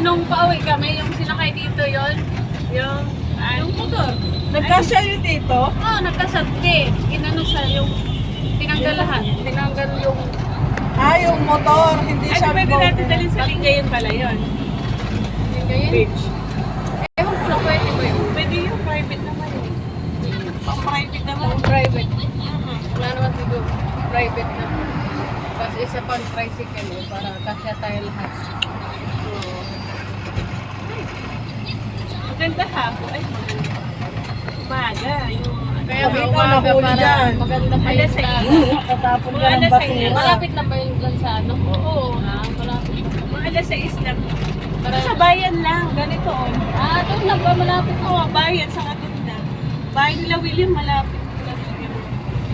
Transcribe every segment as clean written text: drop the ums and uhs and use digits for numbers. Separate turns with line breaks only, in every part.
nung pauwi kami, yung sinakay dito yon, yung motor.
Nagkasya yun dito?
Oo, nagkasabke. Inano siya yung tinanggal lahat. Tinanggal yung...
Ah, yung motor, hindi
Ay,
siya
pwede natin dalhin sa Lingayen pala yun.
Yung ganyan.
Beach.
Ewan ko lang, pwede ba yun?
Pwede yung private naman yun. Pang-private naman.
Yung private. Wala naman dito. Private na. Tapos isa pang tricycle eh, para kasya tayo lahat.
Maganda hapon. Ay, umaga. Yung
Kaya
Sabi
may
ko,
umaga
nahuli
para
dyan.
maganda pa
Alas
yung
sa
daan.
Katapon ka
Mga
ng
alas
basura.
Malapit lang ba yung dun sa ano?
Oo.
Malapit.
mga alas 6 lang.
Para,
Sa bayan lang. Ganito oh.
doon lang ba malapit?
Oo, bayan sa Katunda. Bayan nila William, malapit.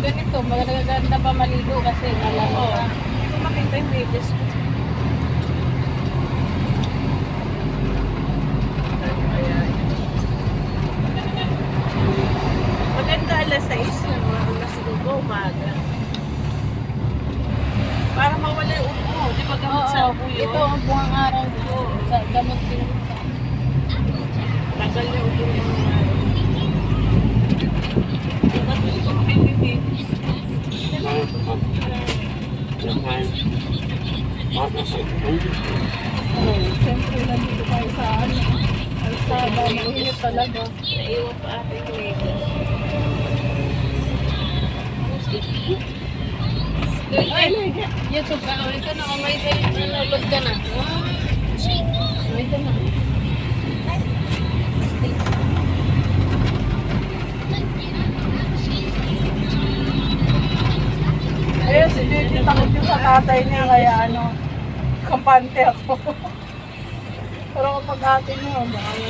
Ganito, maganda pa maligo kasi malamig.
Oo. Hindi ko makita yung videos ko. Maganda alas 6 lang. Alas 5 umaga. Para mawala yung upo. Di ba gamot sa upo yun?
Ito ang buwang araw ko. Sa gamot din.
Tagal yung upo yung mga babies.
Siyempre, nandito tayo sa ano. Alsada, mainit talaga.
Naiwan pa aking latest.
Ay, YouTube ka. Ito na, may nalulog ka na. Ito na.
Ayun, si Didi, takot yung sa tatay niya, kaya ano, kampante ako. Pero kapag ate niya, baka